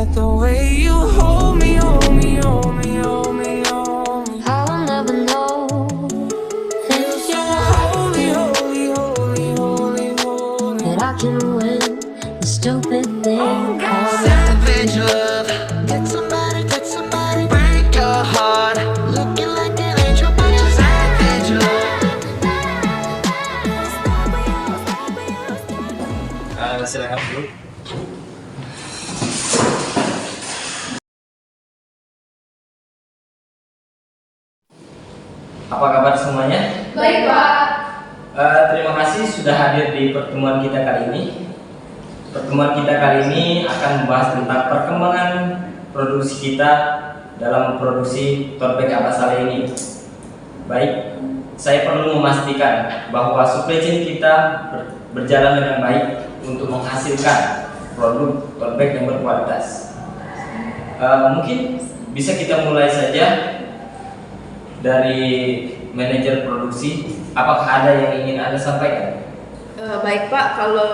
That the way you hold me, hold me, hold me, hold me, hold me. I'll never know. Feel so holy, holy, holy, holy, holy. That I can win the stupid thing called Savage love. Get somebody, break your heart. Looking like an angel, but you're savage love. Silakan dulu. Apa kabar semuanya? Baik, Pak. Terima kasih sudah hadir di pertemuan kita kali ini. Pertemuan kita kali ini akan membahas tentang perkembangan produksi kita dalam produksi tote bag Abasale ini. Baik, saya perlu memastikan bahwa supply chain kita berjalan dengan baik untuk menghasilkan produk tote bag yang berkualitas. Mungkin bisa kita mulai saja dari manajer produksi. Apakah ada yang ingin Anda sampaikan? Baik, Pak, kalau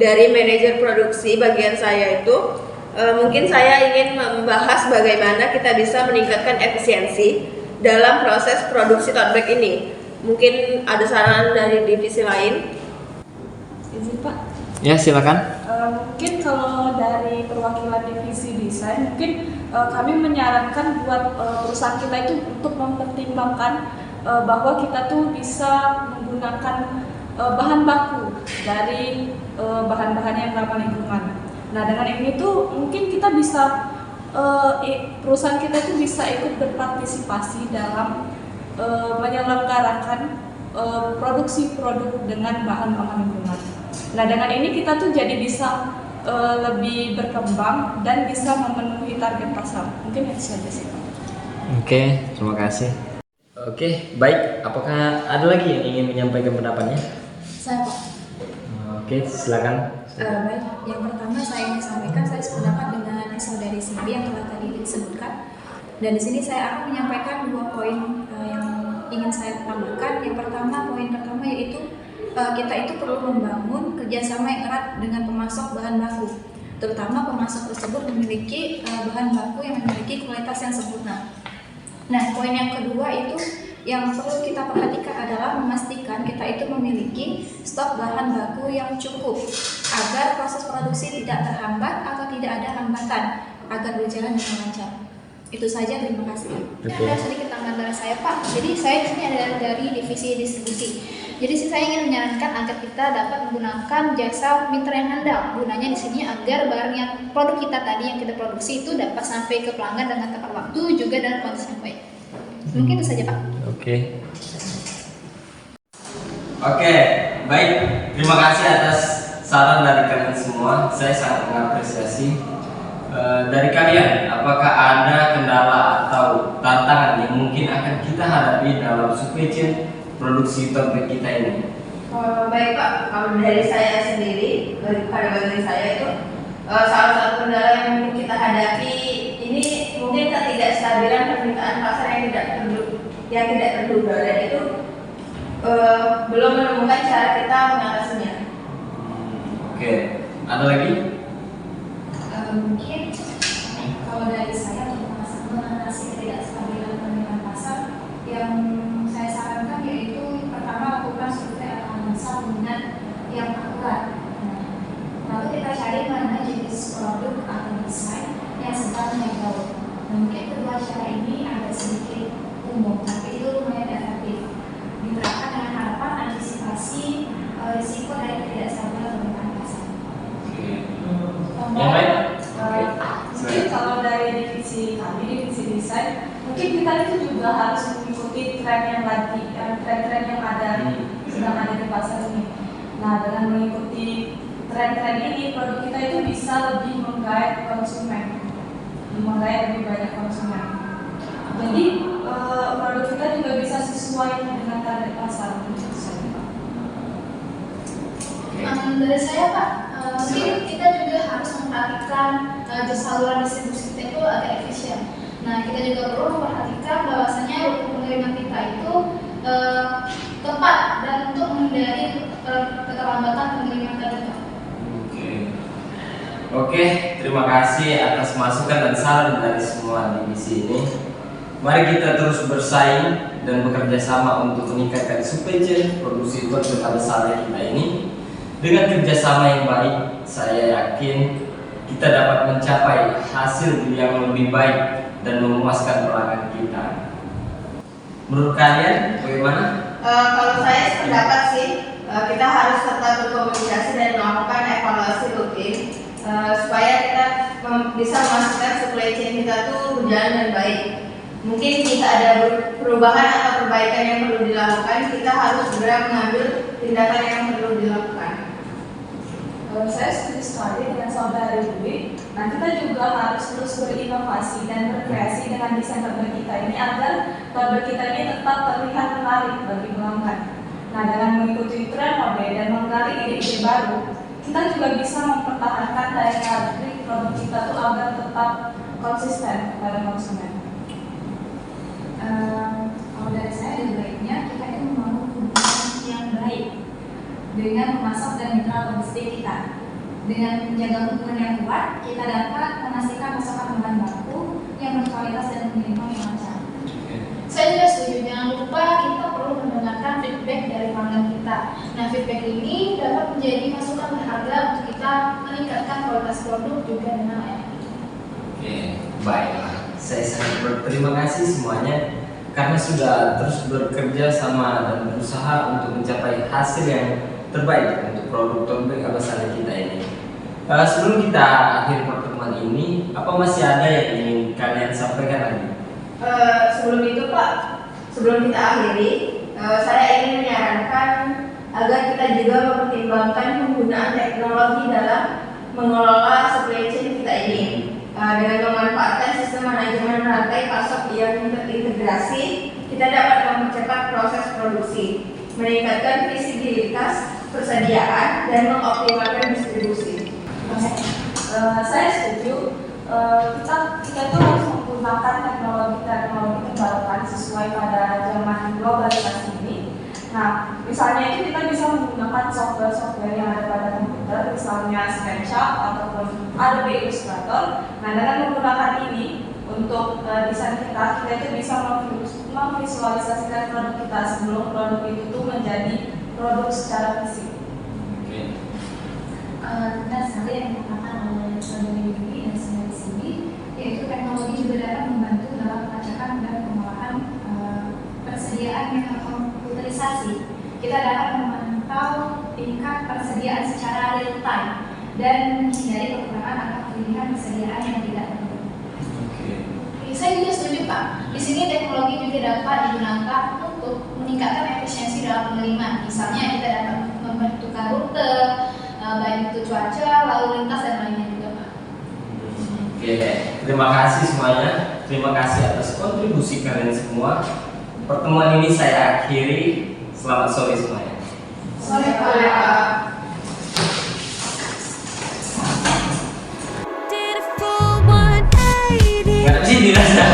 dari manajer produksi bagian saya itu mungkin saya ingin membahas bagaimana kita bisa meningkatkan efisiensi dalam proses produksi tote bag ini. Mungkin ada saran dari divisi lain? Izin Pak. Ya, silakan. Mungkin kalau dari perwakilan divisi desain, mungkin kami menyarankan buat perusahaan kita itu untuk mempertimbangkan bahwa kita tuh bisa menggunakan bahan baku dari bahan-bahan yang ramah lingkungan. Nah, dengan ini tuh mungkin kita bisa perusahaan kita itu bisa ikut berpartisipasi dalam menyelenggarakan produksi produk dengan bahan ramah lingkungan. Nah, dengan ini kita tuh jadi bisa lebih berkembang dan bisa memenuhi target pasar. Mungkin itu saja sih, Pak. Oke, terima kasih. Oke, baik. Apakah ada lagi yang ingin menyampaikan pendapatnya? Saya, Pak. Oke, silakan. Baik, yang pertama saya ingin sampaikan, saya sependapat dengan saudari Cindy yang telah tadi disebutkan. Dan di sini saya akan menyampaikan 2 poin yang ingin saya tambahkan. Yang pertama, poin pertama yaitu kita itu perlu membangun kerjasama yang erat dengan pemasok bahan baku. Terutama pemasok tersebut memiliki bahan baku yang memiliki kualitas yang sempurna. Nah, poin yang kedua itu yang perlu kita perhatikan adalah memastikan kita itu memiliki stok bahan baku yang cukup agar proses produksi tidak terhambat atau tidak ada hambatan agar berjalan dengan lancar. Itu saja, terima kasih. Ada sedikit tambahan dari saya, Pak. Jadi saya ini adalah dari divisi distribusi. Jadi saya ingin menyarankan agar kita dapat menggunakan jasa mitra yang handal. Gunanya di sini agar barang yang produk kita tadi yang kita produksi itu dapat sampai ke pelanggan dengan tepat waktu juga dalam kondisi yang baik. Mungkin itu saja, Pak. Oke, baik. Terima kasih atas saran dari kalian semua. Saya sangat mengapresiasi. Dari kalian, apakah ada kendala atau tantangan yang mungkin akan kita hadapi dalam supply chain produksi tote bag kita ini? Baik, Pak. Kalau dari saya sendiri, pada bagian saya itu salah satu kendala yang mungkin kita hadapi ini mungkin ketidakstabilan permintaan pasar yang tidak terduga dan itu belum menemukan cara kita mengatasinya. Oke, ada lagi? Mungkin kalau dari saya untuk mengatasi ketidakstabilan permintaan pasar, yang saya sarankan yaitu pertama lakukan survei analisa peminat yang akurat. Lalu kita cari mana jenis produk atau desain yang sedang naik daun. Mungkin kedua cara ini agak sedikit umum, tapi itu lumayan efektif. Diterapkan dengan harapan antisipasi risiko dari ketidakstabilan permintaan pasar. Yang lain? Mungkin kalau dari divisi kami, divisi desain, mungkin kita itu juga harus mengikuti tren yang ada sedang ada di pasar ini. Nah, dengan mengikuti tren-tren ini, produk kita itu bisa lebih menggait konsumen, menggait lebih banyak konsumen. Jadi produk kita juga bisa sesuai dengan target pasar. Dari saya, Pak, mungkin kita juga harus memperhatikan saluran distribusi kita itu agak efisien. Nah, kita juga perlu memperhatikan bahwasanya rute pengiriman kita itu tepat dan untuk menghindari keterlambatan pengiriman tadi. Oke, terima kasih atas masukan dan saran dari semua divisi ini. Mari kita terus bersaing dan bekerja sama untuk meningkatkan supply chain produksi kota besar kita ini. Dengan kerjasama yang baik, saya yakin kita dapat mencapai hasil yang lebih baik dan memuaskan pelanggan kita. Menurut kalian bagaimana? Kalau saya sependapat sih, kita harus tetap berkomunikasi dan melakukan evaluasi rutin supaya kita bisa memastikan supply chain kita tuh berjalan dengan baik. Mungkin jika ada perubahan atau perbaikan yang perlu dilakukan, kita harus segera mengambil tindakan yang perlu dilakukan. Saya setuju sekali dengan saudara Dwi. Nah, kita juga harus terus berinovasi dan berkreasi dengan desain barber kita ini agar barber kita ini tetap terlihat menarik bagi pelanggan. Nah, dengan mengikuti tren mode dan menggali ide-ide baru, kita juga bisa mempertahankan daya tarik produk kita tuh agar tetap konsisten pada konsumen. Kalau dari saya lebih baiknya kita itu membangun hubungan yang baik dengan pemasok dan mitra logistik kita. Dengan menjaga hubungan yang kuat, kita dapat memastikan pasokan bahan baku yang berkualitas dan pengiriman yang lancar. Saya juga setuju, jangan lupa kita perlu mendengarkan feedback dari pelanggan kita. Nah, feedback ini dapat menjadi masukan berharga untuk kita meningkatkan kualitas produk juga dengan layanan. Oke, baiklah. Saya sangat berterima kasih semuanya karena sudah terus bekerja sama dan berusaha untuk mencapai hasil yang terbaik untuk produk tombek Abasana kita ini. Sebelum kita akhir pertemuan ini, apa masih ada yang ingin kalian sampaikan lagi? Sebelum itu Pak, sebelum kita akhiri, saya ingin menyarankan agar kita juga mempertimbangkan penggunaan teknologi dalam mengelola supply chain kita ini. Dengan memanfaatkan sistem manajemen rantai pasok yang terintegrasi, kita dapat mempercepat proses produksi, meningkatkan visibilitas persediaan, dan mengoptimalkan distribusi. Saya setuju. Kita tuh harus menggunakan teknologi terbarukan sesuai pada zaman globalisasi ini. Nah, misalnya itu kita bisa menggunakan software yang ada pada komputer, misalnya SketchUp ataupun Adobe Illustrator. Nah, dengan menggunakan ini untuk desain kita itu bisa memvisualisasikan produk kita sebelum produk itu tuh menjadi produk secara fisik. Benar sekali yang dikatakan oleh saudari Yudi dan saudari Cindy, yaitu teknologi juga dapat membantu dalam pelacakan dan pengolahan persediaan yang komputerisasi. Kita dapat memantau tingkat persediaan secara real time dan menghindari kekurangan atau kelebihan persediaan yang tidak perlu. Saya juga setuju Pak. Di sini teknologi juga dapat digunakan untuk meningkatkan efisiensi dalam pengiriman. Misalnya kita dapat membentukkan rute, baik itu cuaca, lalu lintas dan lainnya juga Pak. Oke, terima kasih semuanya. Terima kasih atas kontribusi kalian semua. Pertemuan ini saya akhiri. Selamat sore semuanya. Sore Pak. Nggak sih dirasa.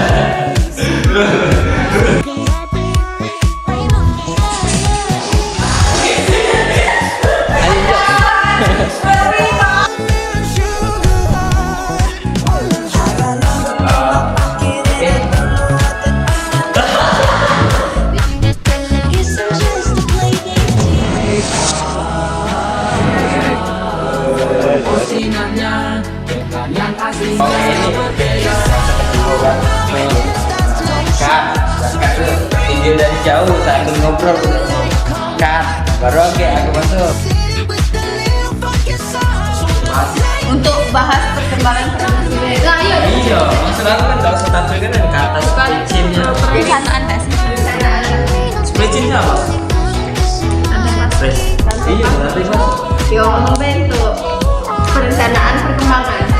Video dari jauh sambil ngobrol. Baru oke aku masuk. Untuk bahas perkembangan produksi beda, ayo. Iya, maksud aku kan gak usah tampilkan dan ke atas perencanaannya. Perencanaan tes. Perencanaan apa? Iya, berarti mas. Yo, membentuk perencanaan perkembangan.